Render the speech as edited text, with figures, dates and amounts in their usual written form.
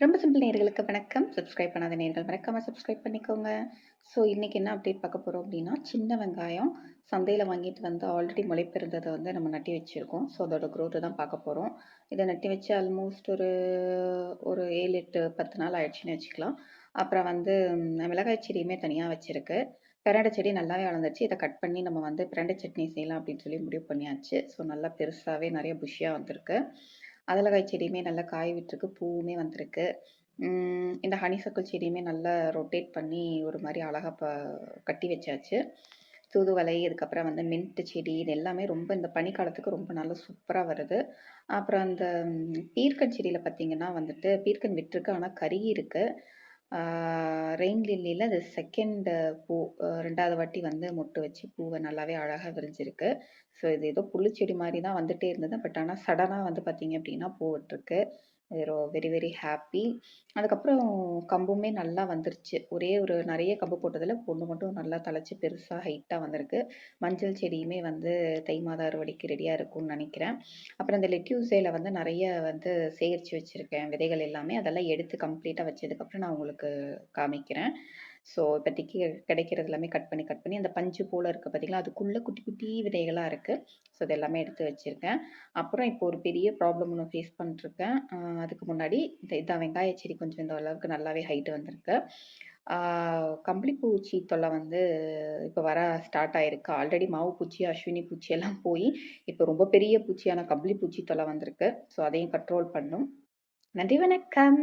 ரொம்ப சிம்பிள் நேயர்களுக்கு வணக்கம். சப்ஸ்கிரைப் பண்ணாத நேயர்கள் மறக்காம சப்ஸ்கிரைப் பண்ணிக்கோங்க. ஸோ இன்னைக்கு என்ன அப்டேட் பார்க்க போறோம் அப்டின்னா, சின்ன வெங்காயம் சந்தையில வாங்கிட்டு வந்து ஆல்ரெடி முளைப்பு இருந்தத வந்து நம்ம நட்டி வச்சிருக்கோம். ஸோ அதோட குரோத்த தான் பார்க்க போறோம். இத நட்டி வச்சு ஆல்மோஸ்ட் ஒரு ஒரு 7, 8, 10 நாள் ஆயிடுச்சுன்னு வச்சுக்கலாம். அப்புறம் வந்து மிளகாய் செடியுமே தனியா வச்சிருக்கு. பிரண்ட செடி நல்லாவே வளர்ந்துருச்சு. இத கட் பண்ணி நம்ம வந்து பிரண்ட சட்னி செய்யலாம் அப்டின்னு சொல்லி முடிவு பண்ணியாச்சு. ஸோ நல்லா பெருசாவே நெறைய புஷ்ஷியா வந்திருக்கு. அதலகாய் செடியுமே நல்லா காய் விட்டுருக்கு. பூவுமே வந்திருக்கு. இந்த ஹனிசக்கிள் செடியுமே நல்லா ரொட்டேட் பண்ணி ஒரு மாரி அழகா கட்டி வச்சாச்சு. தூதுவளை, அதுக்கப்புறம் வந்து மின்ட் செடி இது எல்லாமே ரொம்ப இந்த பனிக்காலத்துக்கு ரொம்ப நல்லா சூப்பரா வருது. அப்புறம் அந்த பீர்க்கன் செடியில பார்த்தீங்கன்னா வந்துட்டு, பீர்க்கன் விட்டுருக்கு. ஆனா கருகியிருக்கு. ஆ ரெயின் லில்லில அது 2ண்ட் பூ 2வது வாட்டி வந்து மொட்டு வச்சு பூவ நல்லாவே அழகா விரிஞ்சிருக்கு. ஸோ இது ஏதோ புல்லுச்செடி மாரி தான் வந்துட்டே இருந்தது. பட் ஆனா சடனா வந்து பார்த்தீங்க அப்டின்னா பூ விட்டுருக்கு. Very very happy. அதுக்கப்புறம் கம்புமே நல்லா வந்துருச்சு. ஒரே ஒரு நெறைய கம்பு போட்டதில ஒண்ணு மட்டும் நல்லா தழச்சு பெருசா ஹைட்டா வந்திருக்கு. மஞ்சள் செடியுமே வந்து தை மாத அறுவடைக்கு ரெடியா இருக்கும்னு நெனைக்கிறேன். அப்புறம் இந்த லெட்யூஸேல வந்து நெறைய வந்து சேகரிச்சு வச்சிருக்கேன் விதைகள் எல்லாமே. அதெல்லாம் எடுத்து கம்ப்ளீட்டா வச்சதுக்கப்புறம் நான் உங்களுக்கு காமிக்கிறேன். ஸோ இப்போதைக்கு கிடைக்கிறது எல்லாமே கட் பண்ணி அந்த பஞ்சு போல இருக்கு பார்த்தீங்களா, அதுக்குள்ள குட்டி குட்டி விதைகளா இருக்கு. ஸோ இது எல்லாமே எடுத்து வச்சிருக்கேன். அப்புறம் இப்போ ஒரு பெரிய ப்ராப்ளம் ஒண்ணு ஃபேஸ் பண்ணிட்டுருக்கேன். அதுக்கு முன்னாடி இதான் வெங்காய செடி கொஞ்சம் இந்த அளவுக்கு நல்லாவே ஹைட் வந்திருக்கு. ஆ கம்பளி பூச்சி தொல்லை வந்து இப்போ வர ஸ்டார்ட் ஆயிருக்கு. ஆல்ரெடி மாவு பூச்சி, அஸ்வினி பூச்சி எல்லாம் போய் இப்போ ரொம்ப பெரிய பூச்சியான கம்பளி பூச்சி தொல்லை வந்திருக்கு. ஸோ அதையும் கண்ட்ரோல் பண்ணும். நன்றி, வணக்கம்.